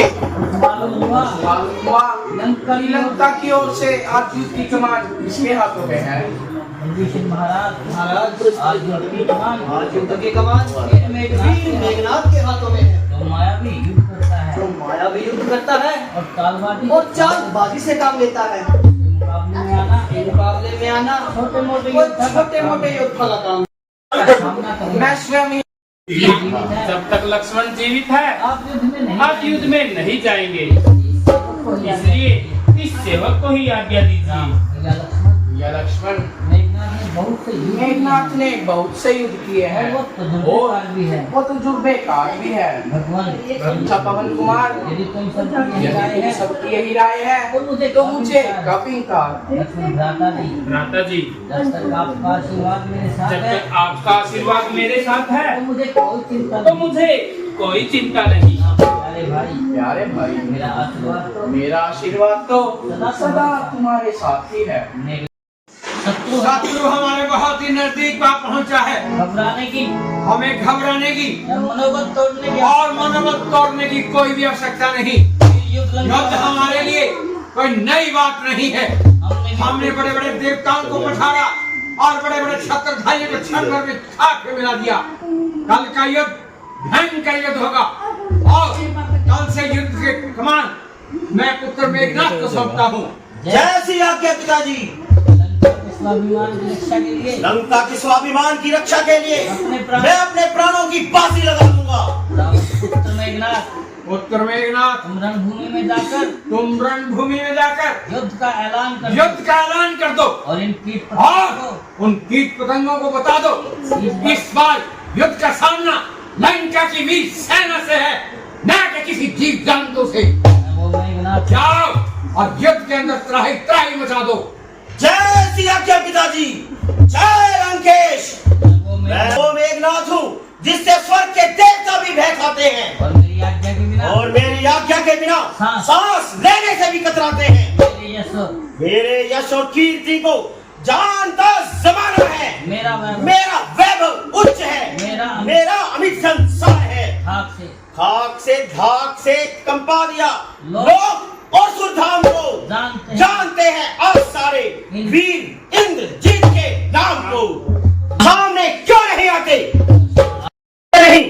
लीजिए। मालूम हुआ लंका की ओर से आज युद्ध की कमान किसके हाथों में है? विभीषण महाराज आज युद्ध की कमान मेघनाथ के हाथों में है। तो मायावी युद्ध करता है, जो माया भी युद्ध करता है और चालबाजी से काम लेता है। मुकाबले में आना छोटे मोटे युद्ध वाला काम। मैं स्वयं ही जब तक लक्ष्मण जीवित है आप युद्ध में नहीं जाएंगे, इसलिए इस सेवक को ही आज्ञा दीजिए। या लक्ष्मण, मेघनाथ ने बहुत से युद्ध किए हैं वो तो जुर्बेकार भी है। अच्छा पवन कुमार, यदि सबकी यही राय है तो मुझे कभी भ्राता जी, जब तक आपका आशीर्वाद मेरे साथ है तो मुझे कोई चिंता नहीं। प्यारे भाई, मेरा आशीर्वाद तो सदा तुम्हारे साथ ही है। शत्रु हमारे बहुत ही नजदीक पहुंचा है। घबराने की, हमें घबराने की मनोबल तोड़ने की और मनोबल तोड़ने की कोई भी आवश्यकता नहीं। युद्ध हमारे लिए कोई नई बात नहीं है। हमने बड़े बड़े देवताओं को पछाड़ा और बड़े बड़े छत्रधारियों को क्षण भर में खाक में मिला दिया। कल का युद्ध भयंकर युद्ध होगा और कल से युद्ध के कमान मैं पुत्र मेघनाथ को सौंपता हूँ। जय श्री राम के पिताजी। स्वाभिमान की रक्षा के लिए, लंका की स्वाभिमान की रक्षा के लिए मैं अपने प्राणों की बाजी लगा दूंगा। पुत्र मेघनाथ, तुम रणभूमि में जाकर युद्ध का ऐलान कर दो और इन उन कीट पतंगों को बता दो इस बार युद्ध का सामना लंका की वीर सेना से है, न कि किसी जीव जंतु से। जाओ और युद्ध के अंदर त्राही त्राही मचा दो। जय श्री राम के पिताजी। जय लंकेश। मैं वो मेघनाथ हूँ जिससे स्वर्ग के देवता भी भय खाते हैं और मेरी आज्ञा के बिना सांस लेने से भी कतराते हैं। मेरे यश और कीर्ति को जानता जमाना है। मेरा वैभव उच्च है। मेरा अमित संसार है। खाक से धाक से कंपा दिया लोग और सुरधाम को जानते हैं आप सारे वीर इंद्रजीत के नाम को। सामने क्यों नहीं आते? नहीं,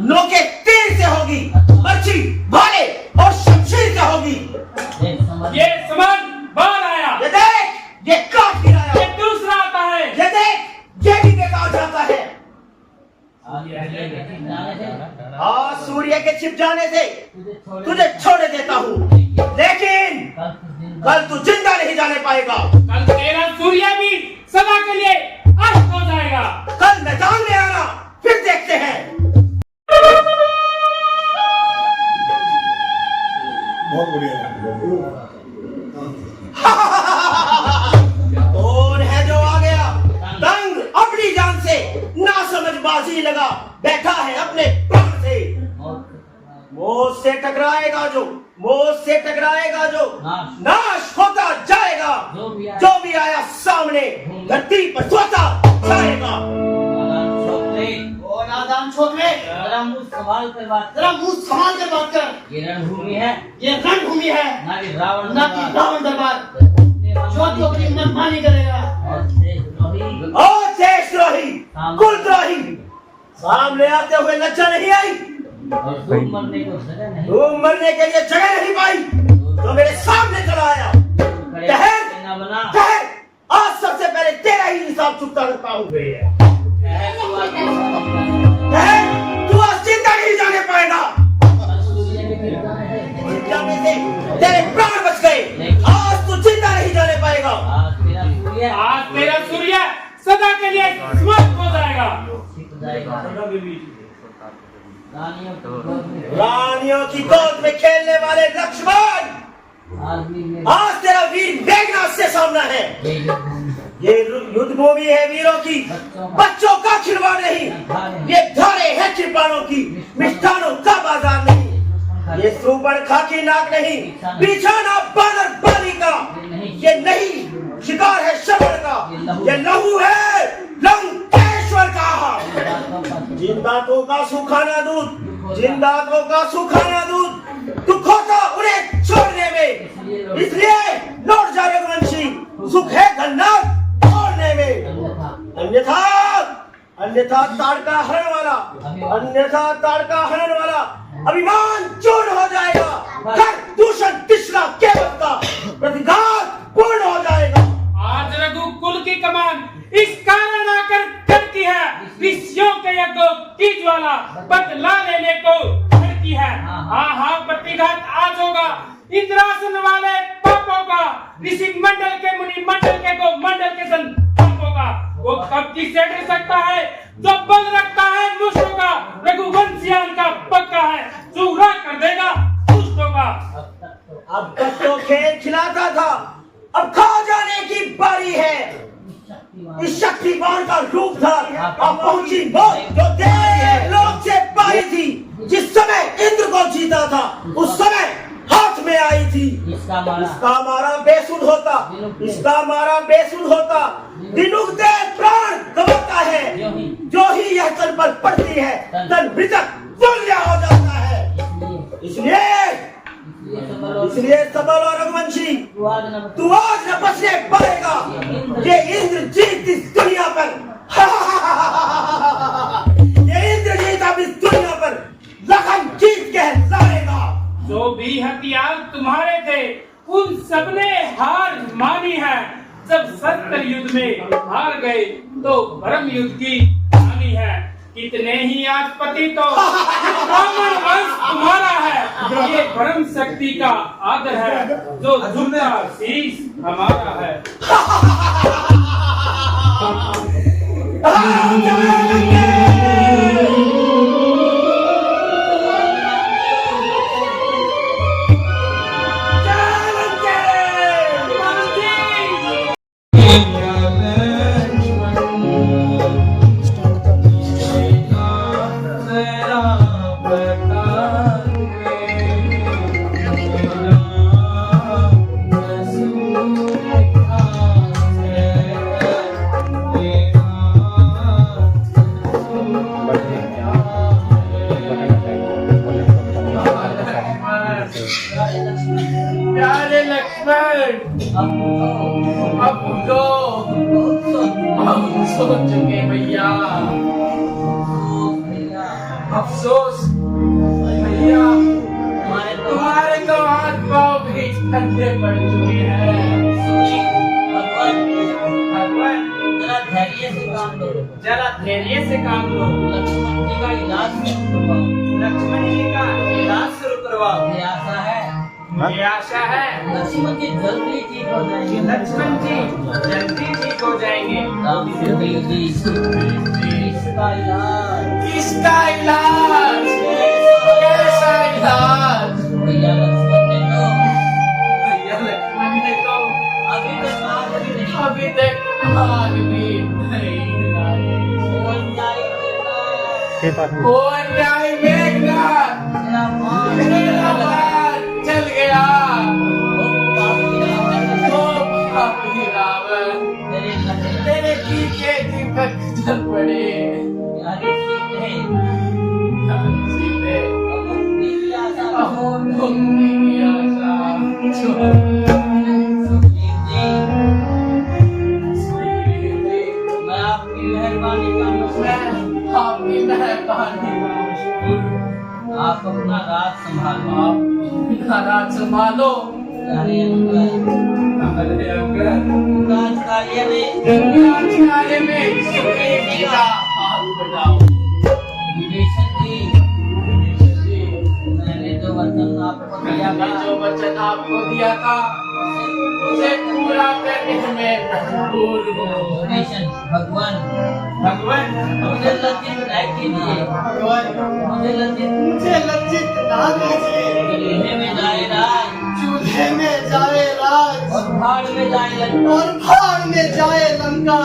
नोके तीर से होगी, बर्छी भाले और शमशीर से होगी। ये समान बाल आया, ये देख, ये काट गिराया, ये दूसरा आता है, ये देख, ये भी बेकार जाता है। आज सूर्य के छिप जाने से तुझे छोड़ देता हूँ, लेकिन कल तू जिंदा नहीं जाने पाएगा। कल तेरा सूर्य भी सदा के लिए अस्त हो जाएगा। कल मैदान में आना, फिर देखते हैं। बहुत बढ़िया। कौन है जो आ गया? दंग अपनी जान से ना समझ बाजी लगा बैठा है अपने प्राण से। मौत से टकराएगा जो नाश होता जाएगा। जो भी आया सामने धरती पर सोता जाएगा। ओ नादान छोकरे, जरा मुंह संभाल कर बात कर। ये रणभूमि है, ना कि रावण दरबार। जो तू अपनी मनमानी करेगा और देशद्रोही, कुलद्रोही सामने आते हुए लज्जा नहीं आई। तुम मरने के लिए जगह नहीं पाई तो मेरे सामने चला आया। ठहर, आज सबसे पहले तेरा ही हिसाब चुकता करता हूँ। तू आज जिंदा नहीं जाने पाएगा। जाने से तेरे प्राण बच गए। आज तू जिंदा नहीं जाने पाएगा। आज तेरा सूर्य सदा के लिए समाप्त हो जाएगा। रानियों की गोद में खेलने वाले लक्ष्मण, आज तेरा वीर मेघनाथ से सामना है। ये युद्ध भूमि है वीरों की, बच्चों का खिलवाड़ नहीं। ये धारे है कृपाणों की, मिष्ठानों का बाजार नहीं। ये सुबड़ खाकी नाक नहीं, बिछाना बानर बाली का। ये नहीं शिकार है शबर का, ये लहू है लंकेश्वर का। जिन दांतों का सुखाना दूध, तू खोता होगा उन्हें छोड़ने में। इसलिए लौट जा रघुवंशी, सुख है गन्नत तोड़ने में। अन्यथा अन्यथा ताड़का हरण वाला, अन्यथा ताड़का हरण वाला अभिमान चूर्ण हो जाएगा। कर दूषण तिसरा केवल का प्रतिघात पूर्ण हो जाएगा। आज रघुकुल की कमान इस कारण आकर करती है, ऋषियों के यज्ञों की ज्वाला बदला लेने को करती है। हाँ प्रतिघात आज होगा इंद्रासन वाले पापों का, ऋषि मंडल के मुनि मंडल के गो मंडल के सन पापों का। वो कब किसे डर सकता है जो बल रखता है दुष्टों का। रघुवंशियान का पक्का है चूरा कर देगा दुष्टों का। अब तक तो खेल खिलाता था, अब खा जाने की बारी है। इस शक्तिमान का रूप था, अब पहुंची मौत जो देवलोक से पारी थी। जिस समय इंद्र को जीता था उस समय हाथ में आई थी। इसका मारा बेसुध होता, इसका मारा बेसुध होता। दिनुगते प्राण गंवाता है, जो ही यह तन पर पड़ती है तन मृतक तुल्य हो जाता है। इसलिए सबल और रघुवंशी तू आज न बचने पाएगा। ये इंद्रजीत इस दुनिया पर ये इंद्रजीत अब इस दुनिया पर लखन जीत कहलाएगा। जो भी हथियार तुम्हारे थे उन सबने हार मानी है। जब सत्तर युद्ध में हार गए तो भरम युद्ध की हानि है। कितने ही आज पति तो ब्राह्मण वंश तुम्हारा है। ये भरम शक्ति का आदर है, जो झुकता शीश हमारा है। प्यारे लक्ष्मण, अब उठो, हम सो चुके भैया। अफसोस भैया, तुम्हारे तो हाथ पाँव भी ठंडे पड़ चुके हैं। भगवान जरा धैर्य से काम लो, जरा धैर्य से काम लो। लक्ष्मण जी का इलाज शुरू करवाओ, लक्ष्मण जी का इलाज शुरू करवाओ। मुझे आशा है, मुझे आशा है लक्ष्मण जी जल्दी ठीक हो जाएंगे। लक्ष्मण जी जल्दी ठीक हो जाएंगे। इसका इलाज, इसका इलाज, कैसा इलाज? भैया लक्ष्मण ने तो, भैया लक्ष्मण ने तो अभी तक आग भी नहीं लाई। ओ न्याय मेघनाथ, मेरा मान चल गया। ओ पापी रावण, तेरे कीके दीपक जल पड़े। सीते, मुक्ति की आशा आपकी मेहरबानी आप अपना राज संभालो, आप अपना राज संभालो। अरे अंकल, राजकार्य में सुग्रीव जी का हाथ बढ़ाओ। विभीषण जी, मैंने जो वचन आपको दिया था उसे पूरा करने में भरपूर हो। भगवान मुझे लज्जित न कीजिए, मुझे लज्जित ना कीजिए। चूल्हे में जाए राज, चूल्हे में जाए राज, और भाड़ में जाए लंका, और भाड़ में जाए लंका।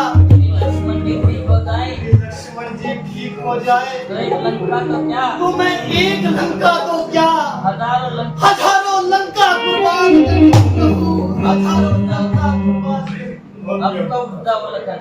लक्ष्मण जी ठीक हो जाए, लक्ष्मण जी ठीक हो जाए तो एक लंका तो क्या, तो मैं एक लंका तो क्या, हजारों लंका कुर्बान करूं, हजारों लंका कुर्बान। अब तो डबल कर